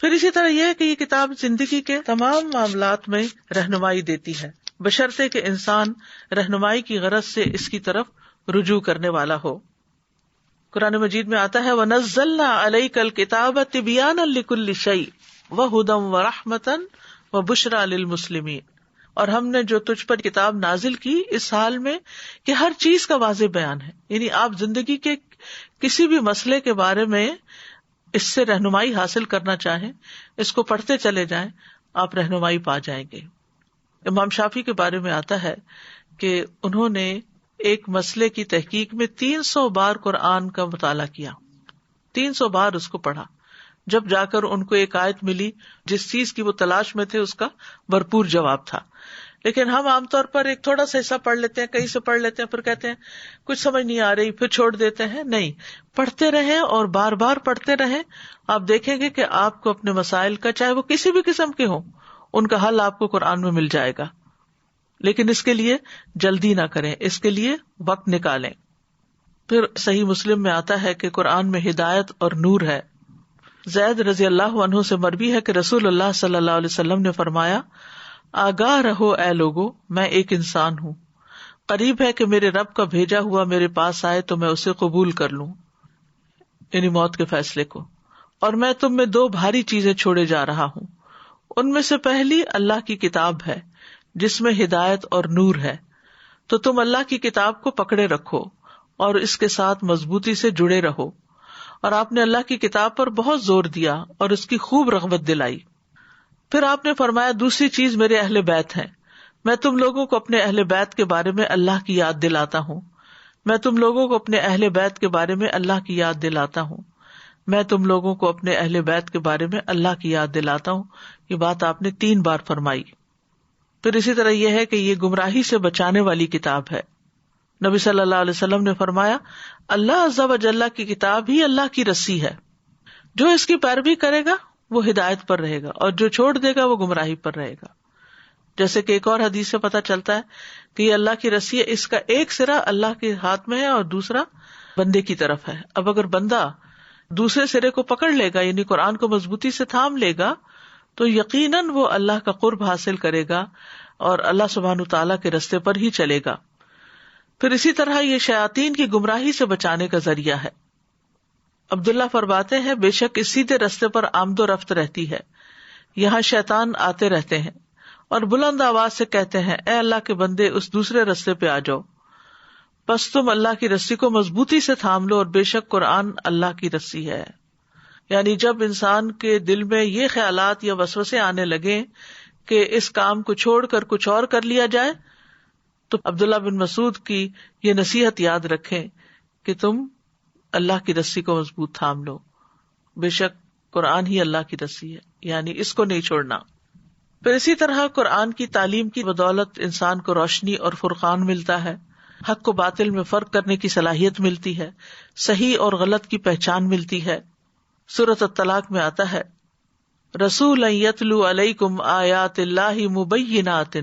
پھر اسی طرح یہ ہے کہ یہ کتاب زندگی کے تمام معاملات میں رہنمائی دیتی ہے، بشرطے کہ انسان رہنمائی کی غرض سے اس کی طرف رجوع کرنے والا ہو. قرآن مجید میں آتا ہے وَنَزَّلْنَا عَلَيْكَ الْكِتَابَ تِبْيَانًا لِكُلِّ شَيْءٍ وَهُدًى وَرَحْمَةً وَبُشْرَى لِلْمُسْلِمِينَ، اور ہم نے جو تجھ پر کتاب نازل کی اس حال میں کہ ہر چیز کا واضح بیان ہے. یعنی آپ زندگی کے کسی بھی مسئلے کے بارے میں اس سے رہنمائی حاصل کرنا چاہیں، اس کو پڑھتے چلے جائیں، آپ رہنمائی پا جائیں گے. امام شافعی کے بارے میں آتا ہے کہ انہوں نے ایک مسئلے کی تحقیق میں 300 بار قرآن کا مطالعہ کیا، 300 بار اس کو پڑھا، جب جا کر ان کو ایک آیت ملی جس چیز کی وہ تلاش میں تھے اس کا بھرپور جواب تھا. لیکن ہم عام طور پر ایک تھوڑا سا حصہ پڑھ لیتے ہیں، کہیں سے پڑھ لیتے ہیں، پھر کہتے ہیں کچھ سمجھ نہیں آ رہی، پھر چھوڑ دیتے ہیں. نہیں، پڑھتے رہیں اور بار بار پڑھتے رہیں، آپ دیکھیں گے کہ آپ کو اپنے مسائل کا، چاہے وہ کسی بھی قسم کے ہوں، ان کا حل آپ کو قرآن میں مل جائے گا. لیکن اس کے لیے جلدی نہ کریں، اس کے لیے وقت نکالیں. پھر صحیح مسلم میں آتا ہے کہ قرآن میں ہدایت اور نور ہے. زید رضی اللہ عنہ سے مروی ہے کہ رسول اللہ صلی اللہ علیہ وسلم نے فرمایا آگاہ رہو اے لوگو، میں ایک انسان ہوں، قریب ہے کہ میرے رب کا بھیجا ہوا میرے پاس آئے تو میں اسے قبول کر لوں، یعنی موت کے فیصلے کو، اور میں تم میں 2 بھاری چیزیں چھوڑے جا رہا ہوں. ان میں سے پہلی اللہ کی کتاب ہے جس میں ہدایت اور نور ہے، تو تم اللہ کی کتاب کو پکڑے رکھو اور اس کے ساتھ مضبوطی سے جڑے رہو. اور آپ نے اللہ کی کتاب پر بہت زور دیا اور اس کی خوب رغبت دلائی. پھر آپ نے فرمایا دوسری چیز میرے اہل بیت ہیں، میں تم لوگوں کو اپنے اہل بیت کے بارے میں اللہ کی یاد دلاتا ہوں، میں تم لوگوں کو اپنے اہل بیت کے بارے میں اللہ کی یاد دلاتا ہوں، میں تم لوگوں کو اپنے اہل بیت کے بارے میں اللہ کی یاد دلاتا ہوں. یہ بات آپ نے 3 بار فرمائی. پھر اسی طرح یہ ہے کہ یہ گمراہی سے بچانے والی کتاب ہے. نبی صلی اللہ علیہ وسلم نے فرمایا اللہ عز و جل کی کتاب ہی اللہ کی رسی ہے، جو اس کی پیروی کرے گا وہ ہدایت پر رہے گا اور جو چھوڑ دے گا وہ گمراہی پر رہے گا. جیسے کہ ایک اور حدیث سے پتہ چلتا ہے کہ یہ اللہ کی رسی ہے، اس کا ایک سرا اللہ کے ہاتھ میں ہے اور دوسرا بندے کی طرف ہے. اب اگر بندہ دوسرے سرے کو پکڑ لے گا، یعنی قرآن کو مضبوطی سے تھام لے گا، تو یقیناً وہ اللہ کا قرب حاصل کرے گا اور اللہ سبحانہ تعالیٰ کے رستے پر ہی چلے گا. پھر اسی طرح یہ شیاطین کی گمراہی سے بچانے کا ذریعہ ہے. عبداللہ فرماتے ہیں بے شک اس سیدھے رستے پر آمد و رفت رہتی ہے، یہاں شیطان آتے رہتے ہیں اور بلند آواز سے کہتے ہیں اے اللہ کے بندے اس دوسرے رستے پہ آ جاؤ. بس تم اللہ کی رسی کو مضبوطی سے تھام لو اور بے شک قرآن اللہ کی رسی ہے. یعنی جب انسان کے دل میں یہ خیالات یا وسوسے آنے لگیں کہ اس کام کو چھوڑ کر کچھ اور کر لیا جائے، تو عبداللہ بن مسعود کی یہ نصیحت یاد رکھیں کہ تم اللہ کی رسی کو مضبوط تھام لو، بے شک قرآن ہی اللہ کی رسی ہے، یعنی اس کو نہیں چھوڑنا. پھر اسی طرح قرآن کی تعلیم کی بدولت انسان کو روشنی اور فرقان ملتا ہے، حق کو باطل میں فرق کرنے کی صلاحیت ملتی ہے، صحیح اور غلط کی پہچان ملتی ہے. سورۃ الطلاق میں آتا ہے رسولا یتلو علیکم آیات اللہ مبینات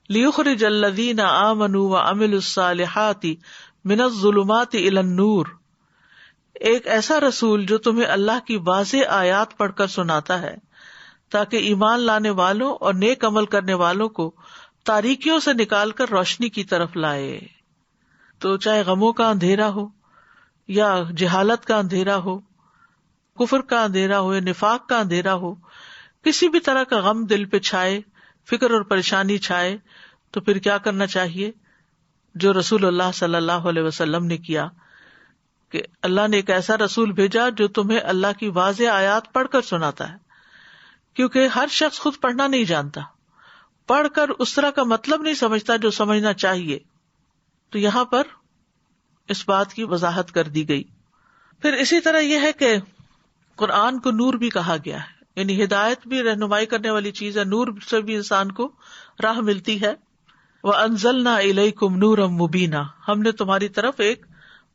لیخرج الذین آمنوا وعملوا الصالحات من الظلمات الی النور. ایک ایسا رسول جو تمہیں اللہ کی واضح آیات پڑھ کر سناتا ہے تاکہ ایمان لانے والوں اور نیک عمل کرنے والوں کو تاریکیوں سے نکال کر روشنی کی طرف لائے. تو چاہے غموں کا اندھیرا ہو یا جہالت کا اندھیرا ہو، کفر کا اندھیرا ہو یا نفاق کا اندھیرا ہو، کسی بھی طرح کا غم دل پہ چھائے، فکر اور پریشانی چھائے، تو پھر کیا کرنا چاہیے؟ جو رسول اللہ صلی اللہ علیہ وسلم نے کیا کہ اللہ نے ایک ایسا رسول بھیجا جو تمہیں اللہ کی واضح آیات پڑھ کر سناتا ہے، کیونکہ ہر شخص خود پڑھنا نہیں جانتا، پڑھ کر اس طرح کا مطلب نہیں سمجھتا جو سمجھنا چاہیے. تو یہاں پر اس بات کی وضاحت کر دی گئی. پھر اسی طرح یہ ہے کہ قرآن کو نور بھی کہا گیا ہے، یعنی ہدایت بھی رہنمائی کرنے والی چیز ہے، نور سے بھی انسان کو راہ ملتی ہے. وَأَنزَلْنَا إِلَيْكُمْ نُورًا مُبِينًا، ہم نے تمہاری طرف ایک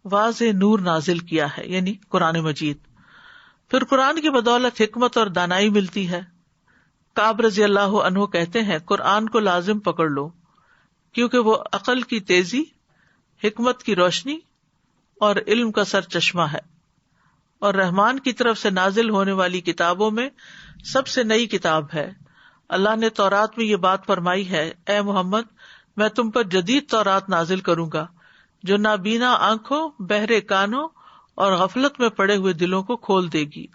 واضح نور نازل کیا ہے، یعنی قرآن مجید. پھر قرآن کی بدولت حکمت اور دانائی ملتی ہے. کعب رضی اللہ عنہ کہتے ہیں قرآن کو لازم پکڑ لو، کیونکہ وہ عقل کی تیزی، حکمت کی روشنی اور علم کا سر چشمہ ہے، اور رحمان کی طرف سے نازل ہونے والی کتابوں میں سب سے نئی کتاب ہے۔ اللہ نے تورات میں یہ بات فرمائی ہے، اے محمد میں تم پر جدید تورات نازل کروں گا جو نابینا آنکھوں، بہرے کانوں اور غفلت میں پڑے ہوئے دلوں کو کھول دے گی۔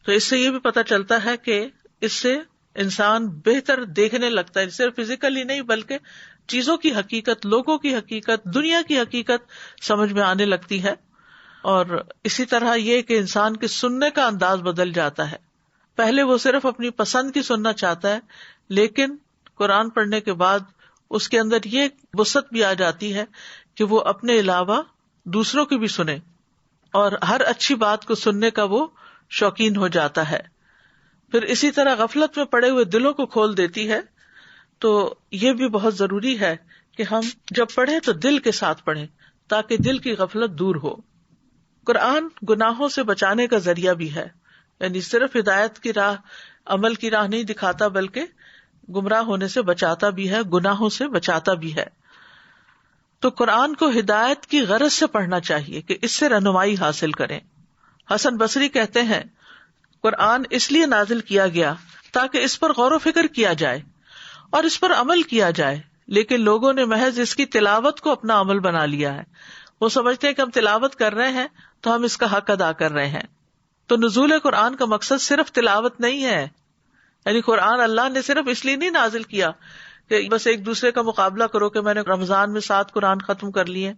تو اس سے یہ بھی پتہ چلتا ہے کہ اس سے انسان بہتر دیکھنے لگتا ہے، صرف فزیکلی نہیں بلکہ چیزوں کی حقیقت، لوگوں کی حقیقت، دنیا کی حقیقت سمجھ میں آنے لگتی ہے۔ اور اسی طرح یہ کہ انسان کے سننے کا انداز بدل جاتا ہے۔ پہلے وہ صرف اپنی پسند کی سننا چاہتا ہے، لیکن قرآن پڑھنے کے بعد اس کے اندر یہ وسعت بھی آ جاتی ہے کہ وہ اپنے علاوہ دوسروں کی بھی سنے، اور ہر اچھی بات کو سننے کا وہ شوقین ہو جاتا ہے۔ پھر اسی طرح غفلت میں پڑے ہوئے دلوں کو کھول دیتی ہے۔ تو یہ بھی بہت ضروری ہے کہ ہم جب پڑھیں تو دل کے ساتھ پڑھیں تاکہ دل کی غفلت دور ہو۔ قرآن گناہوں سے بچانے کا ذریعہ بھی ہے، یعنی صرف ہدایت کی راہ، عمل کی راہ نہیں دکھاتا بلکہ گمراہ ہونے سے بچاتا بھی ہے، گناہوں سے بچاتا بھی ہے۔ تو قرآن کو ہدایت کی غرض سے پڑھنا چاہیے کہ اس سے رہنمائی حاصل کریں۔ حسن بصری کہتے ہیں قرآن اس لیے نازل کیا گیا تاکہ اس پر غور و فکر کیا جائے اور اس پر عمل کیا جائے، لیکن لوگوں نے محض اس کی تلاوت کو اپنا عمل بنا لیا ہے۔ وہ سمجھتے ہیں کہ ہم تلاوت کر رہے ہیں تو ہم اس کا حق ادا کر رہے ہیں۔ تو نزول قرآن کا مقصد صرف تلاوت نہیں ہے، یعنی قرآن اللہ نے صرف اس لیے نہیں نازل کیا کہ بس ایک دوسرے کا مقابلہ کرو کہ میں نے رمضان میں 7 قرآن ختم کر لیے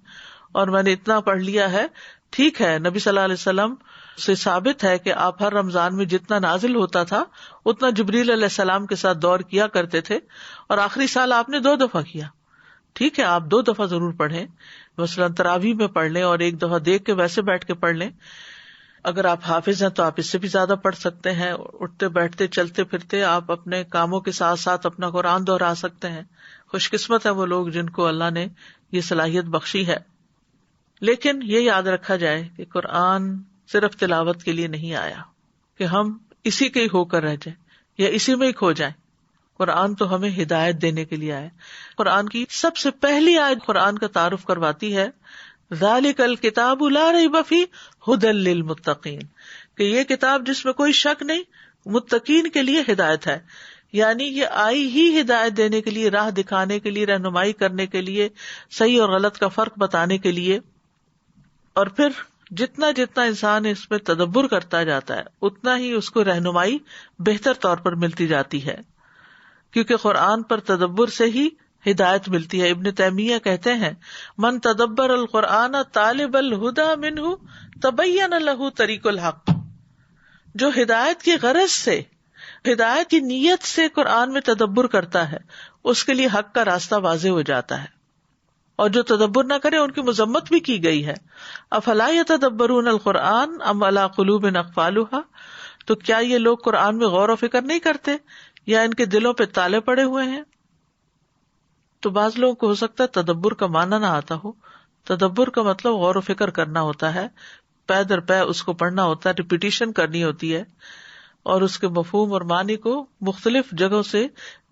اور میں نے اتنا پڑھ لیا ہے۔ ٹھیک ہے، نبی صلی اللہ علیہ وسلم سے ثابت ہے کہ آپ ہر رمضان میں جتنا نازل ہوتا تھا اتنا جبریل علیہ السلام کے ساتھ دور کیا کرتے تھے، اور آخری سال آپ نے 2 دفعہ کیا۔ ٹھیک ہے، آپ 2 دفعہ ضرور پڑھیں، مثلاً تراویح میں پڑھ لیں اور 1 دفعہ دیکھ کے ویسے بیٹھ کے پڑھ لیں۔ اگر آپ حافظ ہیں تو آپ اس سے بھی زیادہ پڑھ سکتے ہیں، اٹھتے بیٹھتے چلتے پھرتے آپ اپنے کاموں کے ساتھ ساتھ اپنا قرآن دہرا سکتے ہیں۔ خوش قسمت ہے وہ لوگ جن کو اللہ نے یہ صلاحیت بخشی ہے۔ لیکن یہ یاد رکھا جائے کہ قرآن صرف تلاوت کے لیے نہیں آیا کہ ہم اسی کے ہی ہو کر رہ جائیں یا اسی میں ہی کھو جائیں۔ قرآن تو ہمیں ہدایت دینے کے لیے آیا۔ قرآن کی سب سے پہلی آیت قرآن کا تعارف کرواتی ہے، ذالک الکتاب لا ریب فیہ ھدی للمتقین، کہ یہ کتاب جس میں کوئی شک نہیں، متقین کے لیے ہدایت ہے۔ یعنی یہ آئی ہی ہدایت دینے کے لیے، راہ دکھانے کے لیے، رہنمائی کرنے کے لیے، صحیح اور غلط کا فرق بتانے کے لیے۔ اور پھر جتنا جتنا انسان اس میں تدبر کرتا جاتا ہے اتنا ہی اس کو رہنمائی بہتر طور پر ملتی جاتی ہے، کیونکہ قرآن پر تدبر سے ہی ہدایت ملتی ہے۔ ابن تیمیہ کہتے ہیں، من تدبر القرآن طالب الہدی منہ تبین لہ طریق الحق، جو ہدایت کی غرض سے، ہدایت کی نیت سے قرآن میں تدبر کرتا ہے اس کے لیے حق کا راستہ واضح ہو جاتا ہے، اور جو تدبر نہ کرے ان کی مذمت بھی کی گئی ہے۔ افلا یتدبرون القرآن ام علی قلوب اقفالها، تو کیا یہ لوگ قرآن میں غور و فکر نہیں کرتے یا ان کے دلوں پہ تالے پڑے ہوئے ہیں؟ تو بعض لوگوں کو ہو سکتا ہے تدبر کا معنی نہ آتا ہو۔ تدبر کا مطلب غور و فکر کرنا ہوتا ہے، پے در پے اس کو پڑھنا ہوتا ہے، ریپیٹیشن کرنی ہوتی ہے، اور اس کے مفہوم اور معنی کو مختلف جگہوں سے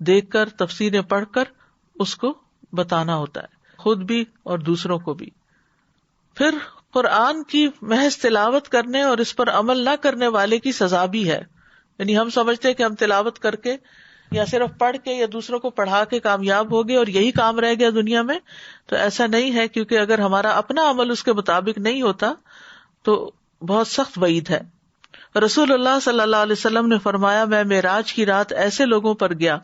دیکھ کر، تفسیریں پڑھ کر اس کو بتانا ہوتا ہے، خود بھی اور دوسروں کو بھی۔ پھر قرآن کی محض تلاوت کرنے اور اس پر عمل نہ کرنے والے کی سزا بھی ہے۔ یعنی ہم سمجھتے ہیں کہ ہم تلاوت کر کے یا صرف پڑھ کے یا دوسروں کو پڑھا کے کامیاب ہو گئے اور یہی کام رہ گیا دنیا میں، تو ایسا نہیں ہے، کیونکہ اگر ہمارا اپنا عمل اس کے مطابق نہیں ہوتا تو بہت سخت وعید ہے۔ رسول اللہ صلی اللہ علیہ وسلم نے فرمایا، میں معراج کی رات ایسے لوگوں پر گیا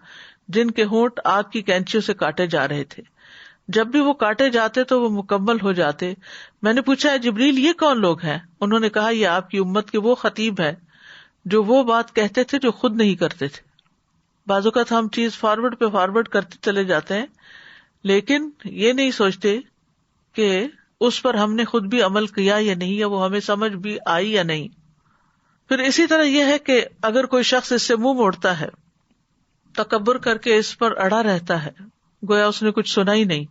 جن کے ہونٹ آگ کی کینچیوں سے کاٹے جا رہے تھے، جب بھی وہ کاٹے جاتے تو وہ مکمل ہو جاتے۔ میں نے پوچھا، جبریل یہ کون لوگ ہیں؟ انہوں نے کہا، یہ آپ کی امت کے وہ خطیب ہیں جو وہ بات کہتے تھے جو خود نہیں کرتے تھے۔ بعض اوقات ہم چیز فارورڈ پہ فارورڈ کرتے چلے جاتے ہیں، لیکن یہ نہیں سوچتے کہ اس پر ہم نے خود بھی عمل کیا یا نہیں، یا وہ ہمیں سمجھ بھی آئی یا نہیں۔ پھر اسی طرح یہ ہے کہ اگر کوئی شخص اس سے منہ موڑتا ہے، تکبر کر کے اس پر اڑا رہتا ہے، گویا اس نے کچھ سنا ہی نہیں،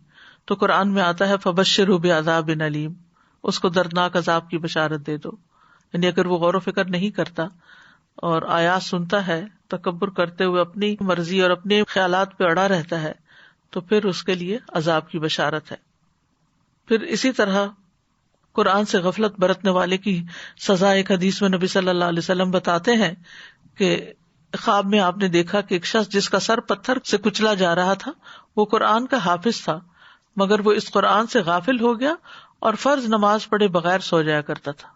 تو قرآن میں آتا ہے فبشرہ بعذاب علیم، اس کو دردناک عذاب کی بشارت دے دو۔ یعنی اگر وہ غور و فکر نہیں کرتا اور آیات سنتا ہے، تکبر کرتے ہوئے اپنی مرضی اور اپنے خیالات پہ اڑا رہتا ہے، تو پھر اس کے لیے عذاب کی بشارت ہے۔ پھر اسی طرح قرآن سے غفلت برتنے والے کی سزا ایک حدیث میں نبی صلی اللہ علیہ وسلم بتاتے ہیں کہ خواب میں آپ نے دیکھا کہ ایک شخص جس کا سر پتھر سے کچلا جا رہا تھا وہ قرآن کا حافظ تھا، مگر وہ اس قرآن سے غافل ہو گیا اور فرض نماز پڑھے بغیر سو جایا کرتا تھا۔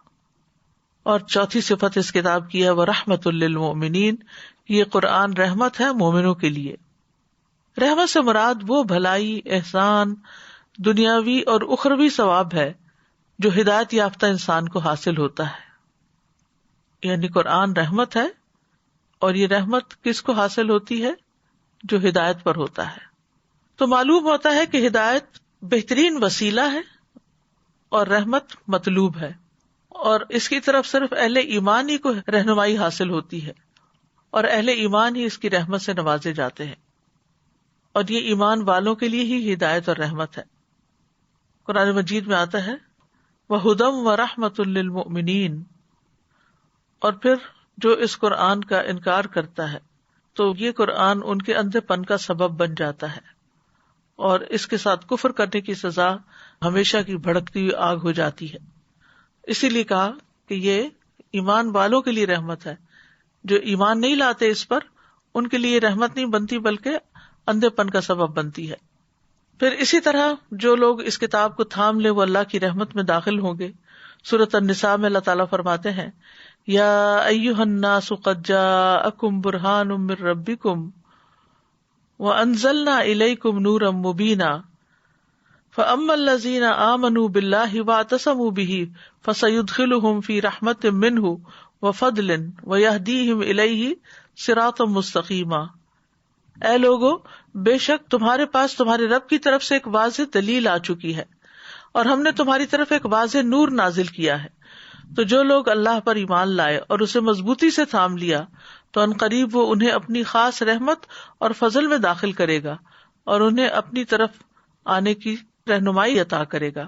اور چوتھی صفت اس کتاب کی ہے وَرَحْمَةٌ لِّلْمُؤْمِنِينَ، یہ قرآن رحمت ہے مومنوں کے لیے۔ رحمت سے مراد وہ بھلائی، احسان، دنیاوی اور اخروی ثواب ہے جو ہدایت یافتہ انسان کو حاصل ہوتا ہے۔ یعنی قرآن رحمت ہے، اور یہ رحمت کس کو حاصل ہوتی ہے؟ جو ہدایت پر ہوتا ہے۔ تو معلوم ہوتا ہے کہ ہدایت بہترین وسیلہ ہے اور رحمت مطلوب ہے، اور اس کی طرف صرف اہل ایمان ہی کو رہنمائی حاصل ہوتی ہے، اور اہل ایمان ہی اس کی رحمت سے نوازے جاتے ہیں، اور یہ ایمان والوں کے لیے ہی ہدایت اور رحمت ہے۔ قرآن مجید میں آتا ہے وَهُدًى وَرَحْمَةٌ لِّلْمُؤْمِنِينَ، اور پھر جو اس قرآن کا انکار کرتا ہے تو یہ قرآن ان کے اندھے پن کا سبب بن جاتا ہے، اور اس کے ساتھ کفر کرنے کی سزا ہمیشہ کی بھڑکتی ہوئی آگ ہو جاتی ہے۔ اسی لیے کہا کہ یہ ایمان والوں کے لیے رحمت ہے، جو ایمان نہیں لاتے اس پر ان کے لیے رحمت نہیں بنتی بلکہ اندھے پن کا سبب بنتی ہے۔ پھر اسی طرح جو لوگ اس کتاب کو تھام لے وہ اللہ کی رحمت میں داخل ہوں گے۔ سورۃ النساء میں اللہ تعالیٰ فرماتے ہیں یا ایھا الناس قد جاءکم برہان من ربکم وانزلنا الیکم نورا مبینا فاما الذین آمنوا باللہ واعتصموا بہ فسیدخلہم فی رحمت منہ وفضل ویہدیہم الیہ صراطا مستقیما۔ اے لوگو، بے شک تمہارے پاس تمہارے رب کی طرف سے ایک واضح دلیل آ چکی ہے، اور ہم نے تمہاری طرف ایک واضح نور نازل کیا ہے۔ تو جو لوگ اللہ پر ایمان لائے اور اسے مضبوطی سے تھام لیا تو عنقریب وہ انہیں اپنی خاص رحمت اور فضل میں داخل کرے گا اور انہیں اپنی طرف آنے کی رہنمائی عطا کرے گا۔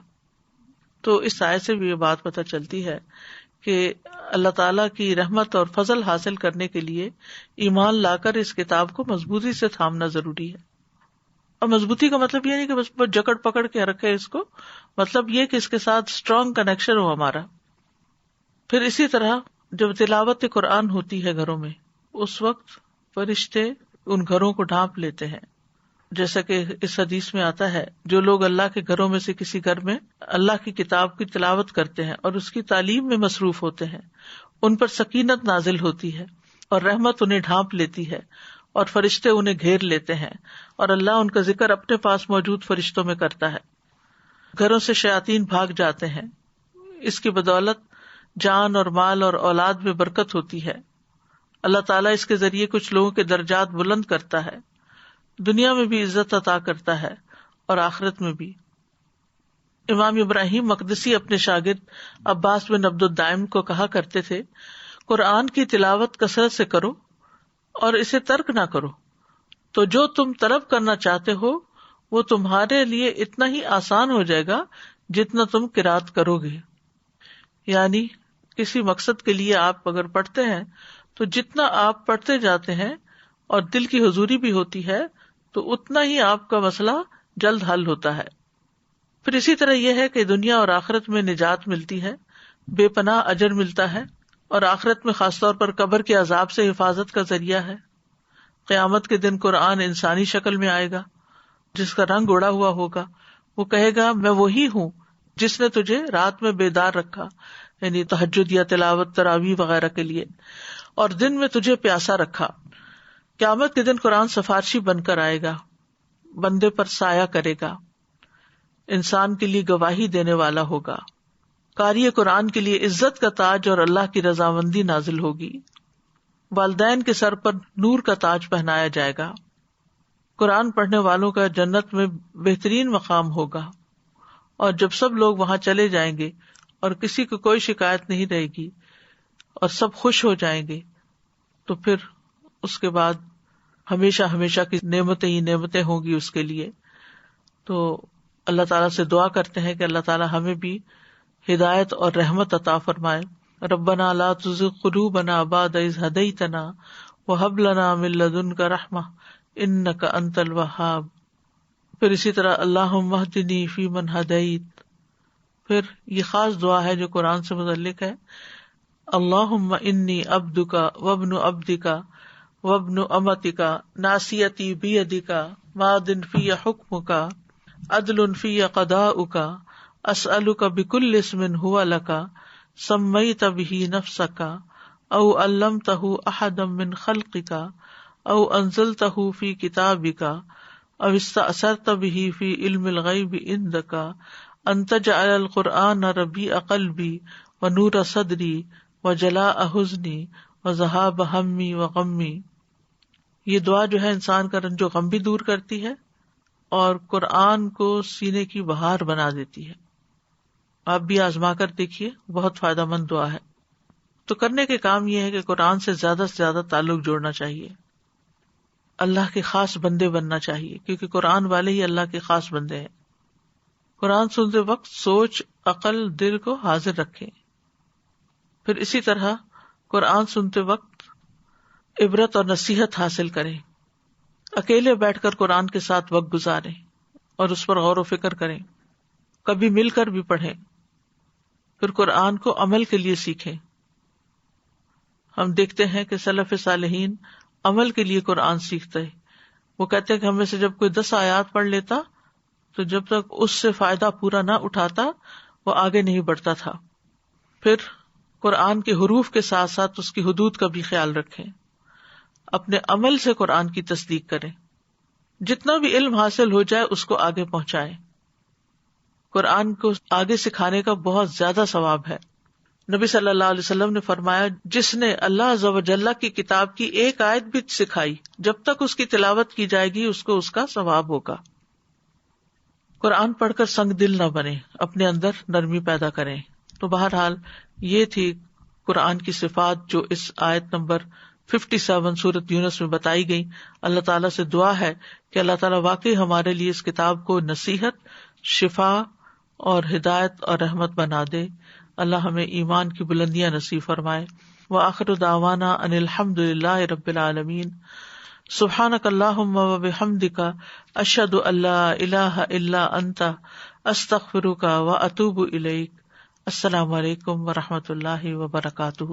تو اس آیت سے بھی یہ بات پتہ چلتی ہے کہ اللہ تعالیٰ کی رحمت اور فضل حاصل کرنے کے لیے ایمان لا کر اس کتاب کو مضبوطی سے تھامنا ضروری ہے۔ اور مضبوطی کا مطلب یہ نہیں کہ بس جکڑ پکڑ کے رکھے اس کو، مطلب یہ کہ اس کے ساتھ اسٹرانگ کنیکشن ہو ہمارا۔ پھر اسی طرح جب تلاوت قرآن ہوتی ہے گھروں میں، اس وقت فرشتے ان گھروں کو ڈھانپ لیتے ہیں، جیسا کہ اس حدیث میں آتا ہے جو لوگ اللہ کے گھروں میں سے کسی گھر میں اللہ کی کتاب کی تلاوت کرتے ہیں اور اس کی تعلیم میں مصروف ہوتے ہیں، ان پر سکینت نازل ہوتی ہے اور رحمت انہیں ڈھانپ لیتی ہے اور فرشتے انہیں گھیر لیتے ہیں، اور اللہ ان کا ذکر اپنے پاس موجود فرشتوں میں کرتا ہے۔ گھروں سے شیاطین بھاگ جاتے ہیں، اس کی بدولت جان اور مال اور اولاد میں برکت ہوتی ہے۔ اللہ تعالیٰ اس کے ذریعے کچھ لوگوں کے درجات بلند کرتا ہے، دنیا میں بھی عزت عطا کرتا ہے اور آخرت میں بھی۔ امام ابراہیم مقدسی اپنے شاگرد عباس بن عبد الدائم کو کہا کرتے تھے، قرآن کی تلاوت کثرت سے کرو اور اسے ترک نہ کرو، تو جو تم طلب کرنا چاہتے ہو وہ تمہارے لیے اتنا ہی آسان ہو جائے گا جتنا تم قرات کرو گے۔ یعنی کسی مقصد کے لیے آپ اگر پڑھتے ہیں تو جتنا آپ پڑھتے جاتے ہیں اور دل کی حضوری بھی ہوتی ہے تو اتنا ہی آپ کا مسئلہ جلد حل ہوتا ہے۔ پھر اسی طرح یہ ہے کہ دنیا اور آخرت میں نجات ملتی ہے، بے پناہ اجر ملتا ہے، اور آخرت میں خاص طور پر قبر کے عذاب سے حفاظت کا ذریعہ ہے۔ قیامت کے دن قرآن انسانی شکل میں آئے گا جس کا رنگ اڑا ہوا ہوگا، وہ کہے گا میں وہی ہوں جس نے تجھے رات میں بیدار رکھا، یعنی تہجد یا تلاوت تراویح وغیرہ کے لیے، اور دن میں تجھے پیاسا رکھا۔ قیامت کے دن قرآن سفارشی بن کر آئے گا، بندے پر سایہ کرے گا، انسان کے لیے گواہی دینے والا ہوگا۔ قاری قرآن کے لیے عزت کا تاج اور اللہ کی رضامندی نازل ہوگی۔ والدین کے سر پر نور کا تاج پہنایا جائے گا۔ قرآن پڑھنے والوں کا جنت میں بہترین مقام ہوگا، اور جب سب لوگ وہاں چلے جائیں گے اور کسی کو کوئی شکایت نہیں رہے گی اور سب خوش ہو جائیں گے، تو پھر اس کے بعد ہمیشہ ہمیشہ کی نعمتیں ہی نعمتیں ہوں گی اس کے لیے۔ تو اللہ تعالیٰ سے دعا کرتے ہیں کہ اللہ تعالیٰ ہمیں بھی ہدایت اور رحمت عطا فرمائے۔ ربنا لا تزغ قلوبنا بعد اذ ہدیتنا وہب لنا من لدنک رحمہ انک انت الوہاب۔ پھر اسی طرح اللہم اہدنی فیمن ہدیت پھر یہ خاص دعا ہے جو قرآن سے متعلق ہے، اللہم انی عبدک وابن عبدک وابن امتک ناصیتی بیدک ماض فی حکمک عدل فی قضاؤک اسألک بکل اسم هو لک سمیت بہ نفسک او علمتہ احدا من خلقک او انزلتہ فی کتابک او استأثرت بہ فی علم الغیب عندک ان تجعل القرآن ربیع قلبی ونور صدری وجلاء حزنی وذہاب ہمی وغمی۔ یہ دعا جو ہے انسان کا رنج و غم بھی دور کرتی ہے اور قرآن کو سینے کی بہار بنا دیتی ہے۔ آپ بھی آزما کر دیکھیے، بہت فائدہ مند دعا ہے۔ تو کرنے کے کام یہ ہے کہ قرآن سے زیادہ تعلق جوڑنا چاہیے، اللہ کے خاص بندے بننا چاہیے، کیونکہ قرآن والے ہی اللہ کے خاص بندے ہیں۔ قرآن سنتے وقت سوچ، عقل، دل کو حاضر رکھیں۔ پھر اسی طرح قرآن سنتے وقت عبرت اور نصیحت حاصل کریں، اکیلے بیٹھ کر قرآن کے ساتھ وقت گزاریں اور اس پر غور و فکر کریں، کبھی مل کر بھی پڑھیں۔ پھر قرآن کو عمل کے لیے سیکھیں۔ ہم دیکھتے ہیں کہ سلف صالحین عمل کے لیے قرآن سیکھتے، وہ کہتے ہیں کہ ہمیں سے جب کوئی 10 آیات پڑھ لیتا تو جب تک اس سے فائدہ پورا نہ اٹھاتا وہ آگے نہیں بڑھتا تھا۔ پھر قرآن کے حروف کے ساتھ ساتھ اس کی حدود کا بھی خیال رکھیں، اپنے عمل سے قرآن کی تصدیق کریں، جتنا بھی علم حاصل ہو جائے اس کو آگے پہنچائیں۔ قرآن کو آگے سکھانے کا بہت زیادہ ثواب ہے۔ نبی صلی اللہ علیہ وسلم نے فرمایا، جس نے اللہ عز و جل کی کتاب کی ایک آیت بھی سکھائی، جب تک اس کی تلاوت کی جائے گی اس کو اس کا ثواب ہوگا۔ قرآن پڑھ کر سنگ دل نہ بنے، اپنے اندر نرمی پیدا کریں۔ تو بہرحال یہ تھی قرآن کی صفات جو اس آیت نمبر 57 سورۃ یونس میں بتائی گئی۔ اللہ تعالیٰ سے دعا ہے کہ اللہ تعالیٰ واقعی ہمارے لیے اس کتاب کو نصیحت، شفا اور ہدایت اور رحمت بنا دے۔ اللہ ہمیں ایمان کی بلندیاں نصیب فرمائے۔ وآخر دعوانا ان الحمد للہ رب العالمین۔ سبحانک اللہم وبحمدک اشہد ان لا الہ الا انت استغفرک واتوب الیک۔ السلام علیکم ورحمۃ اللہ وبرکاتہ۔